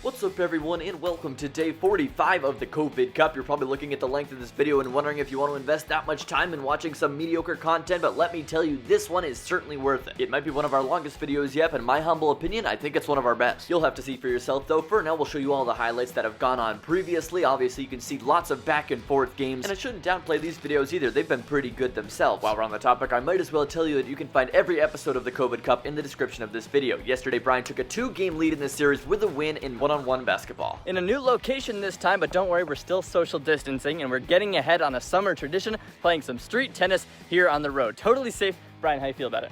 What's up everyone and welcome to day 45 of the COVID Cup. You're probably looking at the length of this video and wondering if you want to invest that much time in watching some mediocre content, but let me tell you, this one is certainly worth it. It might be one of our longest videos yet, but in my humble opinion, I think it's one of our best. You'll have to see for yourself though. For now, we'll show you all the highlights that have gone on previously. Obviously, you can see lots of back and forth games, and I shouldn't downplay these videos either. They've been pretty good themselves. While we're on the topic, I might as well tell you that you can find every episode of the COVID Cup in the description of this video. Yesterday, Brian took a 2-game lead in this series with a win in one-on-one basketball. In a new location this time, but don't worry, we're still social distancing and we're getting ahead on a summer tradition, playing some street tennis here on the road. Totally safe. Brian, how you feel about it?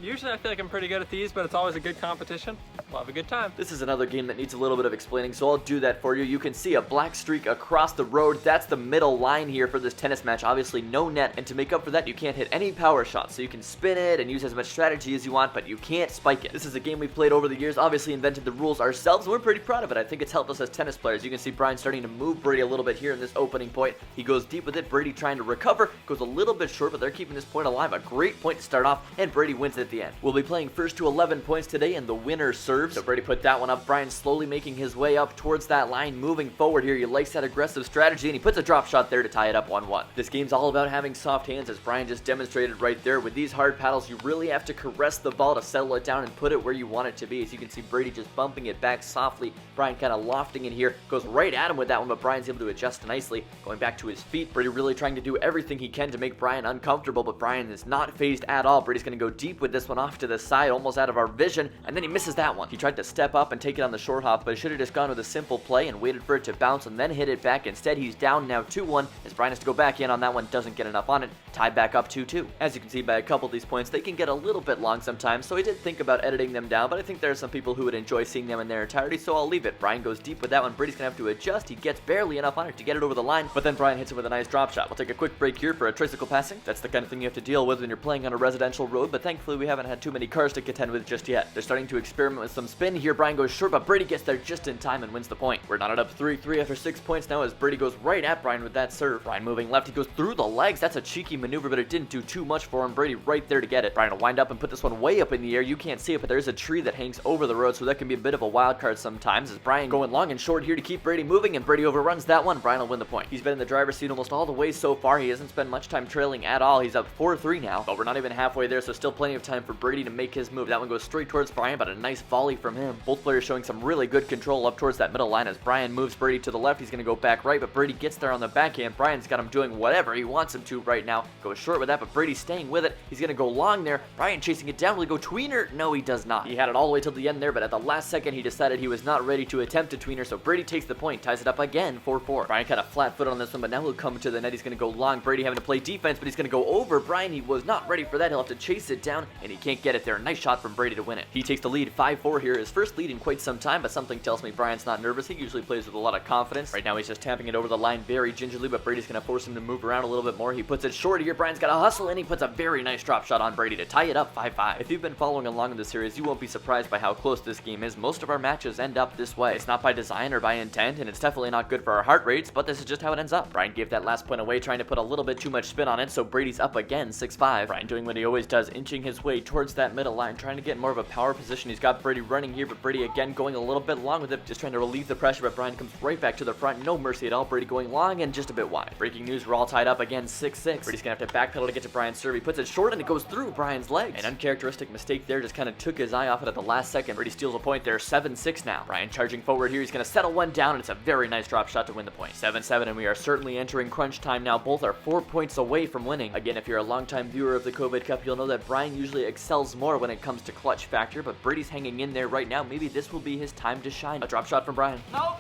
Usually I feel like I'm pretty good at these, but it's always a good competition. We'll have a good time. This is another game that needs a little bit of explaining, so I'll do that for you. You can see a black streak across the road. That's the middle line here for this tennis match. Obviously no net, and to make up for that, you can't hit any power shots. So you can spin it and use as much strategy as you want, but you can't spike it. This is a game we've played over the years, obviously invented the rules ourselves, and we're pretty proud of it. I think it's helped us as tennis players. You can see Brian starting to move Brady a little bit here in this opening point. He goes deep with it. Brady trying to recover, goes a little bit short, but they're keeping this point alive. A great point to start off, and Brady wins it at the end. We'll be playing first to 11 points today, and the winner serves. So Brady put that one up. Brian slowly making his way up towards that line, moving forward here. He likes that aggressive strategy, and he puts a drop shot there to tie it up 1-1. This game's all about having soft hands, as Brian just demonstrated right there. With these hard paddles, you really have to caress the ball to settle it down and put it where you want it to be. As you can see, Brady just bumping it back softly. Brian kind of lofting it here, goes right at him with that one, but Brian's able to adjust nicely, going back to his feet. Brady really trying to do everything he can to make Brian uncomfortable, but Brian is not phased at all. Brady's going to go deep with this one off to the side, almost out of our vision, and then he misses that one. He tried to step up and take it on the short hop, but he should have just gone with a simple play and waited for it to bounce and then hit it back. Instead, he's down now 2-1 as Brian has to go back in on that one, doesn't get enough on it, tied back up 2-2. As you can see by a couple of these points, they can get a little bit long sometimes, so I did think about editing them down, but I think there are some people who would enjoy seeing them in their entirety, so I'll leave it. Brian goes deep with that one. Brady's gonna have to adjust. He gets barely enough on it to get it over the line, but then Brian hits it with a nice drop shot. We'll take a quick break here for a tricycle passing. That's the kind of thing you have to deal with when you're playing on a residential road, but thankfully we haven't had too many cars to contend with just yet. They're starting to experiment with some spin here. Brian goes short, but Brady gets there just in time and wins the point. We're knotted up 3-3 after 6 points now as Brady goes right at Brian with that serve. Brian moving left, he goes through the legs. That's a cheeky maneuver, but it didn't do too much for him. Brady right there to get it. Brian will wind up and put this one way up in the air. You can't see it, but there's a tree that hangs over the road, so that can be a bit of a wild card sometimes. As Brian going long and short here to keep Brady moving, and Brady overruns that one. Brian will win the point. He's been in the driver's seat almost all the way so far. He hasn't spent much time trailing at all. He's up 4-3 now, but we're not even halfway there, so still plenty of time for Brady to make his move. That one goes straight towards Brian, but a nice volley from him. Both players showing some really good control up towards that middle line. As Brian moves Brady to the left, he's going to go back right, but Brady gets there on the backhand. Brian's got him doing whatever he wants him to right now. Goes short with that, but Brady's staying with it. He's going to go long there. Brian chasing it down. Will he go tweener? No, he does not. He had it all the way till the end there, but at the last second, he decided he was not ready to attempt a tweener, so Brady takes the point, ties it up again, 4-4. Brian kind of flat-footed on this one, but now he'll come to the net. He's going to go long. Brady having to play defense, but he's going to go over Brian. He was not ready for that. He'll have to chase it down, and he can't get it there. Nice shot from Brady to win it. He takes the lead 5-4 here. His first lead in quite some time, but something tells me Brian's not nervous. He usually plays with a lot of confidence. Right now, he's just tapping it over the line very gingerly, but Brady's going to force him to move around a little bit more. He puts it short here. Brian's got to hustle, and he puts a very nice drop shot on Brady to tie it up 5-5. If you've been following along in the series, you won't be surprised by how close this game is. Most of our matches end up this way. It's not by design or by intent, and it's definitely not good for our heart rates, but this is just how it ends up. Brian gave that last point away, trying to put a little bit too much spin on it, so Brady's up again, 6-5. Brian doing what he always does, inching his way towards that middle line, trying to get more of a power position. He's got Brady running here, but Brady again going a little bit long with it, just trying to relieve the pressure, but Brian comes right back to the front. No mercy at all. Brady going long and just a bit wide. Breaking news, we're all tied up again, 6-6. Brady's gonna have to backpedal to get to Brian's serve. He puts it short and it goes through Brian's legs. An uncharacteristic mistake there, just kind of took his eye off it at the last second. Brady steals a point there, 7-6 now. Brian charging forward here. He's gonna settle one down, and it's a very nice drop shot to win the point. 7-7, and we are certainly entering crunch time now. Both are 4 points away from winning. Again, if you're a longtime viewer of the COVID Cup, you'll know that Brian usually excels more when it comes to clutch factor, but Brady's hanging in there right now. Maybe this will be his time to shine. A drop shot from Brian. Nope.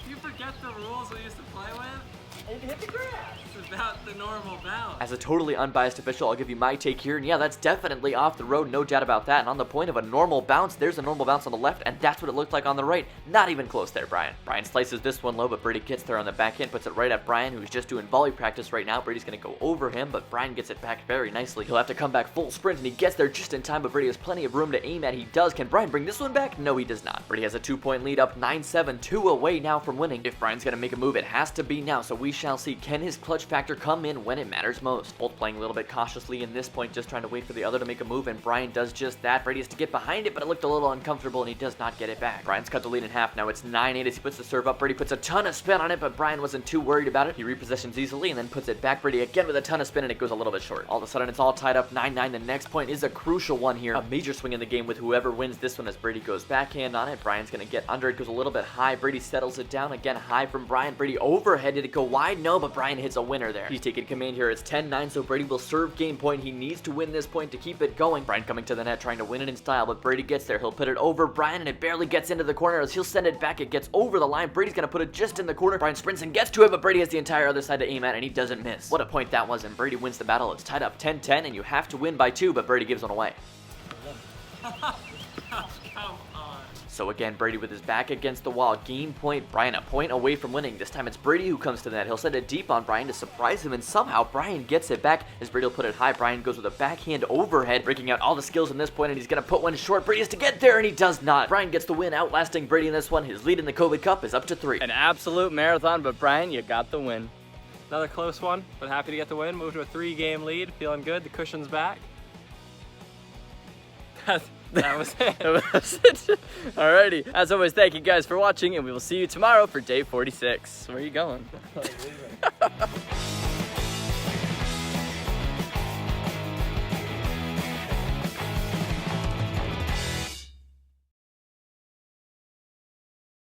You forget the rules we used to play with? And hit the grass. It's about the normal bounce. As a totally unbiased official, I'll give you my take here, and yeah, that's definitely off the road, no doubt about that. And on the point of a normal bounce, there's a normal bounce on the left, and that's what it looked like on the right. Not even close there, Brian. Brian slices this one low, but Brady gets there on the backhand, puts it right at Brian, who's just doing volley practice right now. Brady's gonna go over him, but Brian gets it back very nicely. He'll have to come back full sprint, and he gets there just in time, but Brady has plenty of room to aim at. He does. Can Brian bring this one back? No, he does not. Brady has a 2-point lead, up 9-7, 2 away now from winning. If Brian's gonna make a move, it has to be now, so we shall see. Can his clutch factor come in when it matters most? Both playing a little bit cautiously in this point, just trying to wait for the other to make a move, and Brian does just that. Brady has to get behind it, but it looked a little uncomfortable, and he does not get it back. Brian's cut the lead in half. Now it's 9-8 as he puts the serve up. Brady puts a ton of spin on it, but Brian wasn't too worried about it. He repossessions easily and then puts it back. Brady again with a ton of spin, and it goes a little bit short. All of a sudden, it's all tied up 9-9. The next point is a crucial one here. A major swing in the game with whoever wins this one as Brady goes backhand on it. Brian's going to get under it, goes a little bit high. Brady settles it down. Again, high from Brian. Brady overhead. Did it go wide? No, but Brian hits a winner there. He's taking command here. It's 10-9, so Brady will serve game point. He needs to win this point to keep it going. Brian coming to the net, trying to win it in style, but Brady gets there. He'll put it over Brian, and it barely gets into the corner as he'll send it back. It gets over the line. Brady's going to put it just in the corner. Brian sprints and gets to it, but Brady has the entire other side to aim at, and he doesn't miss. What a point that was, and Brady wins the battle. It's tied up 10-10, and you have to win by 2, but Brady gives one away. Come on. So again, Brady with his back against the wall. Game point. Brian a point away from winning. This time it's Brady who comes to the net. He'll send it deep on Brian to surprise him, and somehow Brian gets it back. As Brady will put it high, Brian goes with a backhand overhead, breaking out all the skills in this point, and he's going to put one short. Brady has to get there, and he does not. Brian gets the win, outlasting Brady in this one. His lead in the COVID Cup is up to 3. An absolute marathon, but Brian, you got the win. Another close one, but happy to get the win. Move to a 3-game lead. Feeling good. The cushion's back. That was it. That was it. Alrighty. As always, thank you guys for watching, and we will see you tomorrow for day 46. Where are you going?